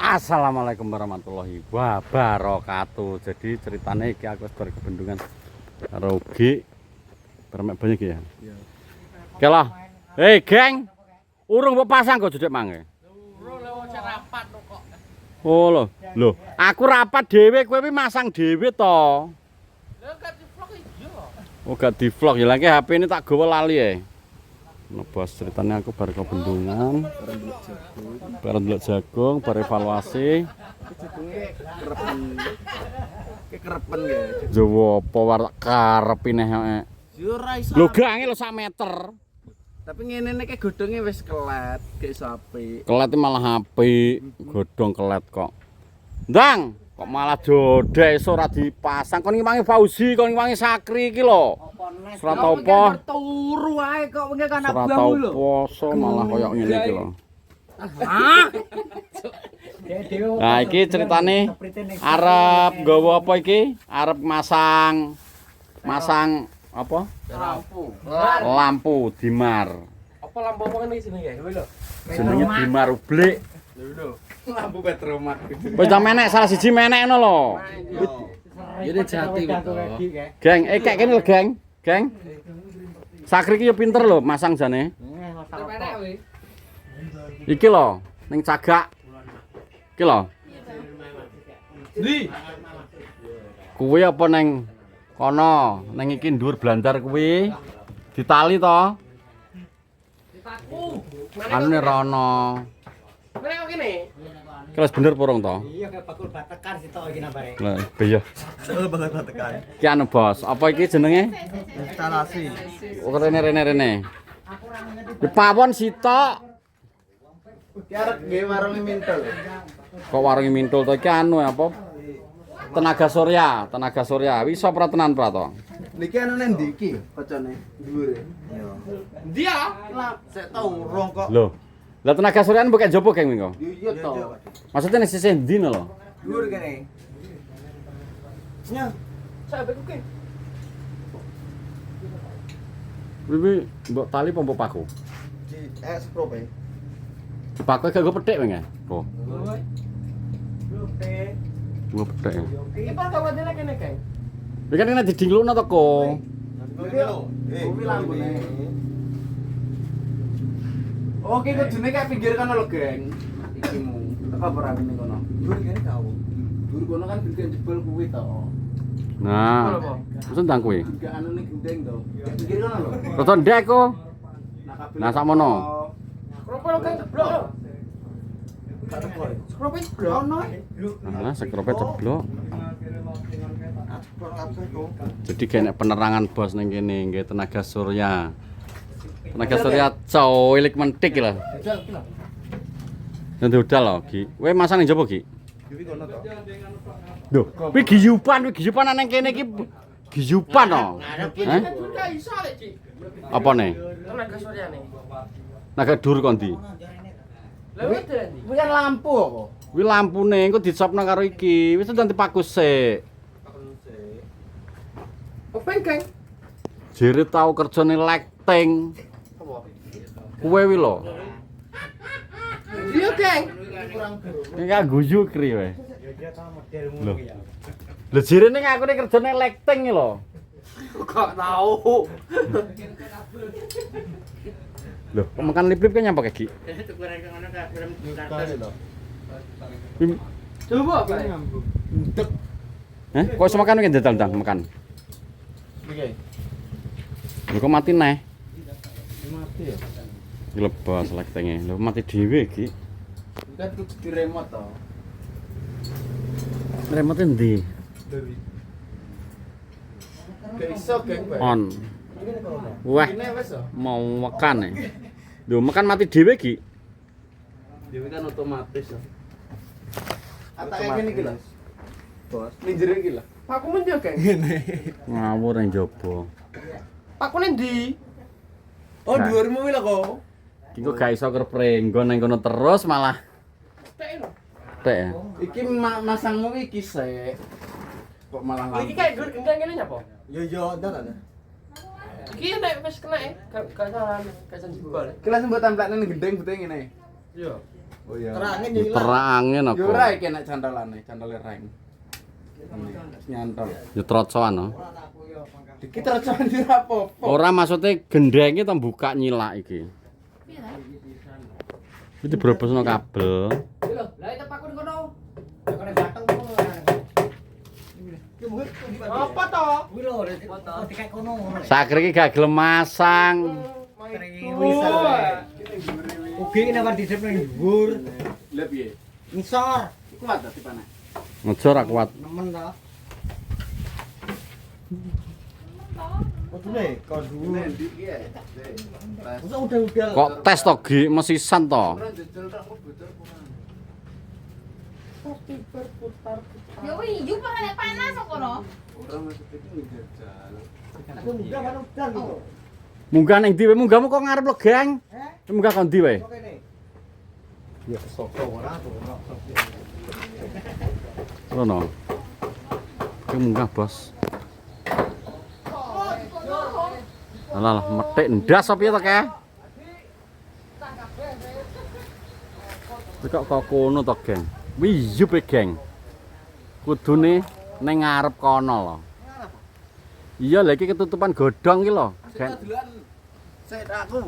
Assalamualaikum warahmatullahi wabarakatuh. Jadi ceritanya iki aku bar kebendungan karo G. Bermek banyak ya. Iya. Oke lah. Hei, geng. Urung mbok pasang kok jedek mange. Rapat kok. Oh lho. Lho, aku rapat dhewe, kowe wi masang dhewe to. Lha gak di-vlog iya. Oh, gak di-vlog ya. Lagi HP ini tak gawa lali ya. Nebas ceritanya aku bar kebendungan. Bareng ndelok jagung, bar evaluasi. Kerepen ya. Jowo apa war karepine heek. Yo ora iso. Lho gange lho sak meter. Tapi ngene nek godhonge wis kelet, gak iso apik. Kelet malah apik, godhong kelet kok. Ndang, kok malah dodek iso ora dipasang. Kon ngiwangi Fauzi, kon ngiwangi Sakri iki lho. Surat apa? Turu ae kok wingi kan Surat abang lho. poso malah koyo ngene iki lho. Hah? Nah, iki ceritane arep nggawa apa iki? Arep masang apa? Lampu. Lampu dimar. Apa lampu apa ngene iki jenenge? Lho. Jenenge dimar ublik. Lho. Lampu petromak. Wis ta menek salah siji menek ngono lho. Ini jati to. Geng, kek kene lho, geng. Geng. Sakri iki yo pinter lho masang jane. Penek kowe. Iki lho, ning cagak. Iki lho. Ndi? Kuwi apa ning kono? Ning iki dhuwur blandar kuwi. Ditali to. Dipaku. Anune rono. Mana kok kene? Iki wis bener purung to? Iya kayak bakul batekan sih toh iki nambare. Lah, iya. Oh banget tekan. Ki anu bos, apa iki jenenge? Instalasi. Oh, rene. Di pawon sitok. Ki arep nggih warung mintel. Kok warung mintul to iki anu apa? Tenaga surya. Wis iso pra tenan pra to? Niki anu nang ndi iki kocone dhuwure. Iya. Dia. Lah, sik tau urung kok. Lho. Lah tenaga surya bukan jopo geng mingko. Iya to. Maksudnya ning sisih ndi lho? Dhuwur kene. Nya, Sampai kuwi. Wiwi mbok tali apa mbok paku? di probe. Dipaku gak go petik wenge. Oh, Lho, teh. go petik. Iki pas kawadene kene, Kang. Iki kan nek didinglukno to ko. Kuwi lampune. Oke, kudune kayak pinggir kono lho, Geng. Ikimu. Teko ora ngene kono. Dhuwur kene kau. Dhuwur kono kan pinggir jebol kuwi to. Nah, mesen ndang kuwi. Enggak anu ning gendeng to. Pinggir kono lho. Rada ndek ko. Nah, sakmono. Kropo lho, Kang, jeblok lho. Kropo jeblok. Ono. Nah, sekrope ceblok. Kabeh kok. Jadi kene penerangan bos ning kene nggih tenaga surya. Tenaga surya coilik mentik lho. Nanti udah lho, Gi. Kowe masang ning jopo, Gi? Kuwi kono to. Lho, kuwi giyupan nang kene iki giyupan to. Heh? Gak iso lek, Cik. Apa nih? Tenaga suryane. Naga dur kon ndi? Lah wis ndi? Kuwi kan lampu apa? Kuwi lampune engko dicopno karo iki. Wis nanti paku sik. Openg, Kang. Jere tau kerjane lighting. Apa? Kuwe wi lho. Iya, Kang. Enggak guyu kri wae. Lho. Lho jerene aku nek kerjane lighting iki lho. Kok tahu. Lho, kok makan lip-lip kan nyampe Gi? Coba apa? Ndek. Heh, kok iso makan iki ndang makan. Oke. Lho kok mati neh? Mati ya. Iki lho bos lighting-e. Lho mati dhewe Gi. Kan kudu di remote to. Remote ndi? Gak iso, Geng. On. Wah, Ini wis to. mau makan nih. Lho makan mati dhewe Gi. Dewe kan otomatis ya. Ata kayak gini gila. Bos, minjer iki lho. Paku men yo, Kang. Ngawur nang jaba. Pakune ndi? Oh, Nah. dhuwurmu wi lho kok. Iki kok gak iso kerprenggo nang kono terus malah Tek lho. tek ya. Iki masangmu iki sik. Kok malah Iki kayak dur gendang kene nyapa? Yo, ndak ada. Iki nek wis kena gak salah, gak jebol. Kelas mbok templekne ning gendeng betul ngene. Iya. Oh iya. Terangin ya ilang. Terangin Yo aku. ora iki nek candalane, candale reng. Nyantol. Ya trocoan no. Dikit racoan ora apa-apa. Ora maksudnya gendenge to buka nyilak iki. Iki dibrobosno kabel. Iki lho, lah itu pakun kono. Ya kena batang kono. Apa to? Kuwi lho, dikek kono. Sakri iki gak gelem masang. Ugi kenapa didep ning dhuwur? Lah piye? Ngisor. Kuat ta dipane? Ngejo ra kuat. Nemen to. Kudune kok dhuwur. Nek ndi iki ya? Masa udah. Kok tes to Gi mesisan to? Ora jejel tak kok bocor kurang. Ya wih, yuk panas kok kono. Ora maksud iki ngejajal. Aku udah kan udah gitu. Munggah ning ndi wae? Munggahmu kok ngarep legeng? Munggah kon ndi wae? Kok kene? Ya Soko ora tuh. Rono. Ki munggah, Bos. Alah, metik ndas apa ya to, Kek? Kok kono to, Geng? Wiyup e, Geng. Kudune ning ngarep kono lho. Iya, lha iki ketutupan godhong iki lho, Geng. Delan sik aku.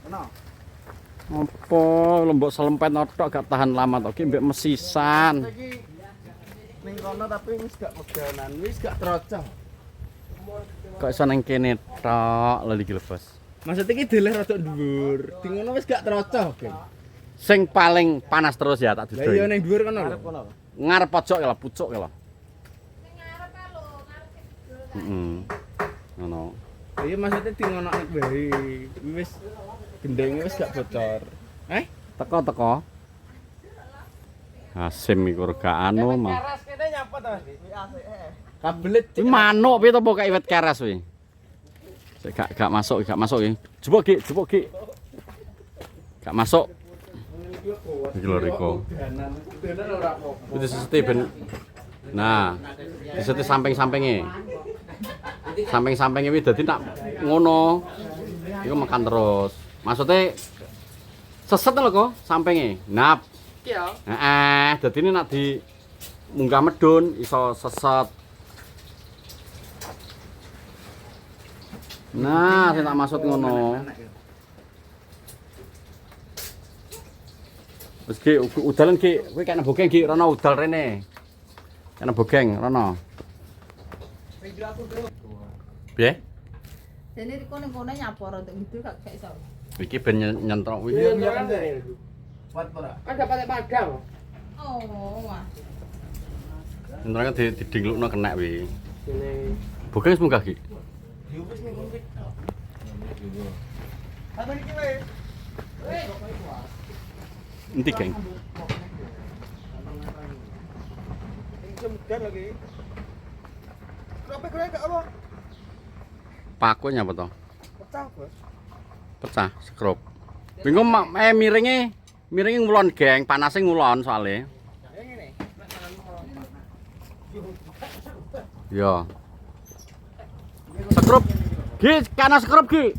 Kena. Apa lembok selempet notok gak tahan lama to, ki mbek mesisan. Saiki ning kono tapi wis gak meganan, wis gak trocok. Kok iso ning kene tok lho iki lho, Bos. Maksud iki deleh rada dhuwur. Di ngono wis gak trocok, Geng. Sing paling panas terus ya tak Lah iya dudoi. ning dhuwur kono lho. Ngarep pojok ya lho, pucuk ya lho. Sing ngarep kae lho, ngarep sing judul. Heeh. Ngono. Iya maksudnya di ngono nek bae. Wis gendenge wis gak bocor. Teko. Hasim iku gak anu mah. Keras kene nyapa to? Kabelet Kuwi manuk piye to pokoke iwet keras kuwi. Sik gak masuk iki. Jebuk Ki. Gak masuk. Iki lho Riko. Danan ora apa-apa. Itu seseti ben. Nah, diseti samping-sampinge. Samping-sampinge kuwi dadi nak ngono. Iku makan terus. Maksudnya seset lho kok sampinge. Nap. Iki ya. Heeh, dadi ini nak di munggah medun iso seset. Nah, sing tak maksud ngono. Wis Ki, udalan Ki, kowe kena bogeng Ki, rono udal rene. Kena bogeng rono. Piye? Dene riko ning kono nyapor untuk ngidul gak iso. Iki ben nyentrok Iya, iki. iya kan. Kuat ora? Kan dapat padang. Oh, wah. Nyentroknya didinglukno kenek wi. Ini. Bogeng wis munggah Ki. Yo wis ning kono. Apa iki wae? Endi, Geng? Jemkan lagi. Kenapa kira gak apa? Paku nyapa to? Pecah, Bos. Pecah, skrup. Bingung miringe ngulon, Geng, panase ngulon soalnya. Yang ini. Iya. Skrup. Ki, kana skrup Ki.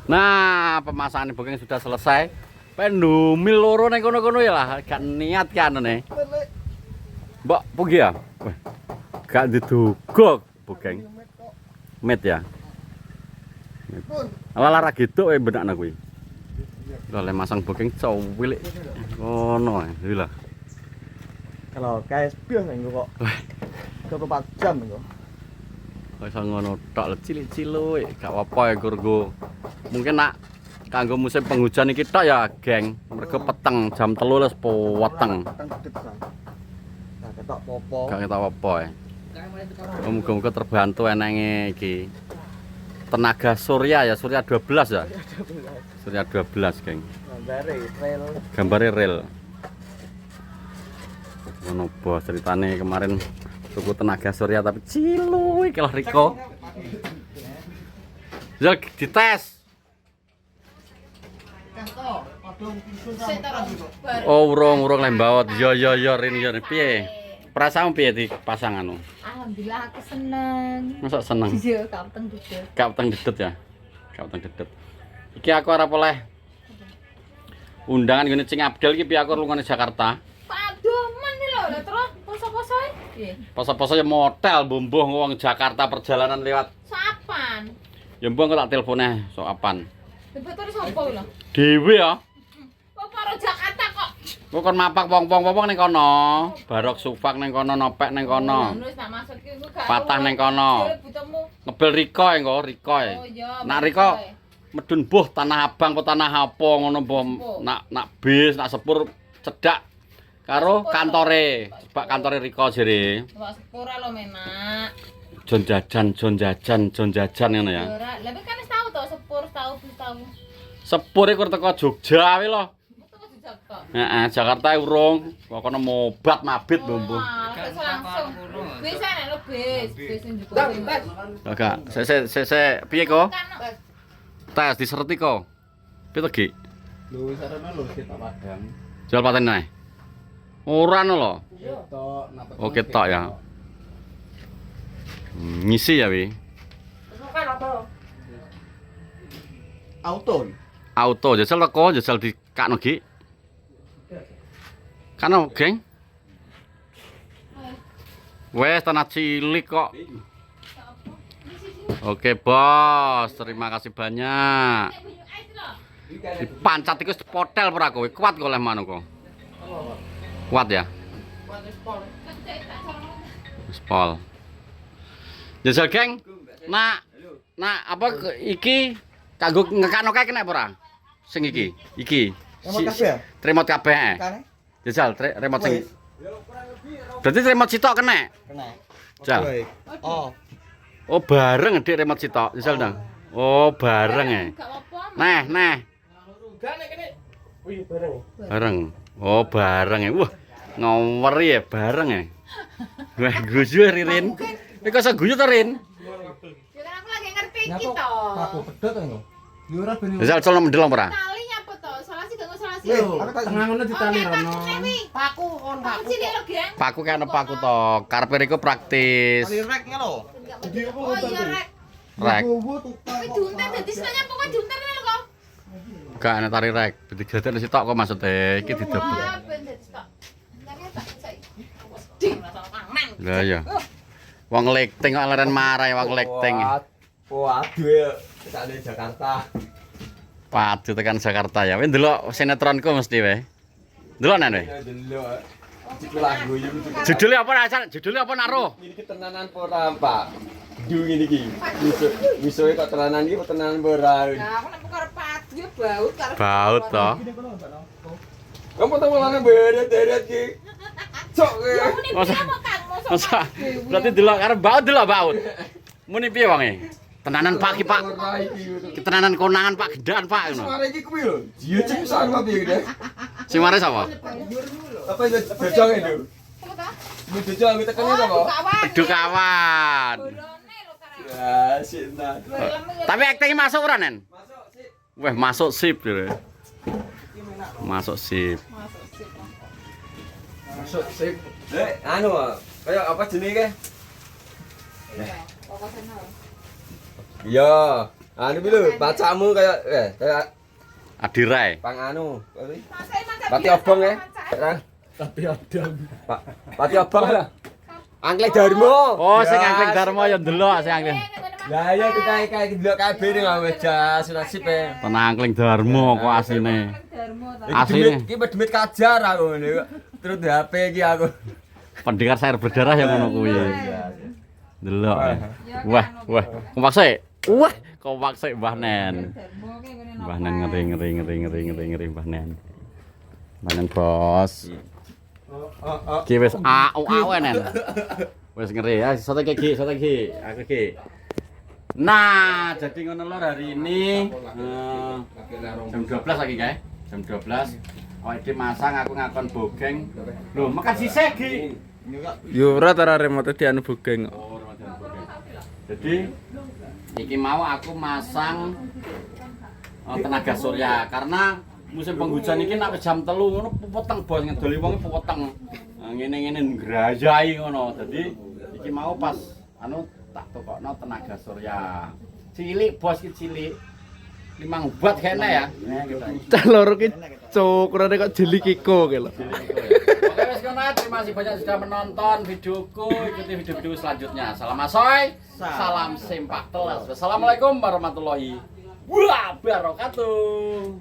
Nah, pemasangan booking sudah selesai. Pendumil loro ning kono-kono ya lah, gak niat kan ane. Mbok pugi ya? Wah. Gak diduga booking. Met ya. Ala lara gitu benakna kuwi. Lah le masang booking cowilik. Ngono ae lho. Kalau guys, biasa enggak kok. 24 jam enggak. Kok iso ngono tok lho cilik-cilik, gak apa-apa ya Gurgo. Mungkin nak kanggo musim penghujan iki tok ya, Geng. Mergo peteng jam 3 wis poteng. Petang gede san. Nah, ketok popo. Gak ketok apa ya. Muga-muga terbantu enenge iki. Tenaga surya ya, surya 12 ya. Surya 12, Geng. Gambare trail. Gambare rel. Ngono bos ceritane kemarin tuku tenaga surya tapi cilu iki lho Riko. Ya dites. Sik terus. Bar. Oh, urung lembawot. Ya Rin ya piye? Perasaanmu piye di pasang anu? Alhamdulillah aku seneng. Masa seneng? Iya, kapten gitu. Gak peteng dedet ya. Gak utang dedet. Iki aku arep oleh undangan ngene Cing Abdel iki piye aku lungane Jakarta. Aduh, men iki lho, lah terus poso-posoe. Piye? Poso-poso ya motel mbuh wong Jakarta perjalanan lewat. Sapan. Ya mbuh aku tak telpone sok apan. Betul sapa lho? Dewe ya. Kok karo Jakarta kok. Kok kon mapak wong-wong ning kono. Barok Sufak ning kono, Nopek ning kono. Wis tak masuk ki gak. Patah ning kono. Ngebel Riko engko, Riko. Oh iya. Nak Riko medun buh Tanah Abang apa Tanah apa ngono mbah. Nak bis, nak sepur cedak karo kantore. Sebab kantore Riko jere. Wak sepura lho menak. Jon jajan ngono ya. Ora, lha kan wis tau to sepur tau bis tau. Sepur iku teko Jogja wae lho. Teko di Jakarta. Heeh, Jakarta urung. Kok kono mobat mabit mbah. Wis langsung. Bisa nek lo bis sing juga. Enggak, saya piye kok? Tes diserti kok. Piye to, Ki? Lho wis arene lho kita Padang. Jual paten ae. Ora no lho. Ketok, napet. Oh, ketok ya. Ngisi ya, Wi. Auto. Auto jajal teko, jajal dikakno, Ki. Kano, geng? Wes tanah cilik kok. Oke, Bos. Terima kasih banyak. Dipancat iku potel ora kowe. Kuat kok oleh manuk kok. Kuat ya? Spol. Jajal, geng. Nak apa iki kanggo ngekano kae kena apa ora? Sing iki. Iki. Remote kabeh. Remote kabeh. Kane? Jajal, remote sing. Berarti remote sitok kena. Kena. Jal. Oh. Oh, bareng Dik remote sitok. Jajal dong. Oh, bareng ya. Gak apa-apa. Nah. Bareng. Oh, bareng ya. Wah, ngawur ya bareng ya. Wah, guyu Ririn. Iki kok guyu to, Rin? Ya kan aku lagi ngerti iki to. Aku pedot to. Yo ora ben. Jajal colno mendelong ora? Tali nyapa to? Salah sih gak salah sih. Lho, tengah ngono ditali rono. Paku kon Aku paku. cilik lho, Geng. Paku kan paku to. Karepe iku praktis. Rek ngono. Oh iya, Rek. Rek. Tapi diunter dadi senanya pokok diunter lho kok. Gak ana tari rek. Digatek sitok kok maksudnya iki didebut. Wah, ben dadi sitok. Nang tak saiki. Ding rasa mangan. Lah ya. Wong lekting kok leren marai wong lekting. Waduh ya, tekane Jakarta. Padu tekan Jakarta ya. Wis ndelok sinetronku mesti wae. Ndelok nen wae. Delok. Iki lagu yo. Judulnya apa Rasan? Judulnya apa Naro? Ini tenanan ora, Pak. Du ngene iki. Misoe kok tenanan iki tenanan ora. Nah, aku nek karo padu ya baut karo. Baut to. Kamu tahu mana beret ki. Cok Ya ya. muni Masa- piye kok Kang? Masa berarti delok karo baut delok baut. Muni piye wonge? Tenanan Pak ki Pak. Ora iki. Tenanan konangan Pak gendan Pak ngono. Suara iki kuwi lho. Jiyo cek sama piye gede. Sing mare sapa? Apa itu jojong itu? Apa ta? Ini jojong kita kenal apa? Kawan. Aduh kawan. Bolone lho karo. Ya, sik nah. Tapi aktingnya masuk ora nen? Masuk sik. Wah, masuk sip jare. Masuk sip. Masuk sih. Masuk sik. Anu, kayak apa jenenge ke? Pokoknya. Iya. Anu piye lho, pacamu kayak Adirai. pang anu. Masak. Pati obong ya. Terang. Tapi ada. Pati obong lah. Angklek Darmo. Oh, sing angkling Darmo ya ndelok sing angkling. Lah ya kita kayak delok kabeh ning wajah nasib e. Tenan angkling Darmo kok asine. Asline. Iki demit kajar aku ngene. Terus di HP iki aku. Pendekar sayur berdarah yang ngono kuwi. Delok. Wah. Kompak sik. Wah, kompak sik Mbah Nen. Mbah Nen ngeri Mbah Nen. Mbah Nen bos. Ki wis au Nen. Wis ngeri ya, sote iki. Aku iki. Nah, jadi ngono lho hari ini jam 12 lagi guys. Jam 12. Oh, iki masang aku ngakon bogeng. Lho, makan sisih Ki. Yo ora tara remote dianu bogeng. Oh, Ramadan bogeng. Jadi iki mau aku masang tenaga surya karena musim penghujan iki nek jam 3 ngono pupeteng bos ngedoli wong pupeteng. Ngene-ngene ngrayai ngono. Dadi iki mau pas anu tak tokokno tenaga surya. Cilik bos iki cilik. limang buat kayaknya ya. Cah loro ki cukurane kok jeli kiko ki lho. Oke wes kono, terima kasih banyak sudah menonton videoku. Ikuti video-video selanjutnya. Salam asoy, salam sempak telas. Wassalamualaikum warahmatullahi wabarakatuh.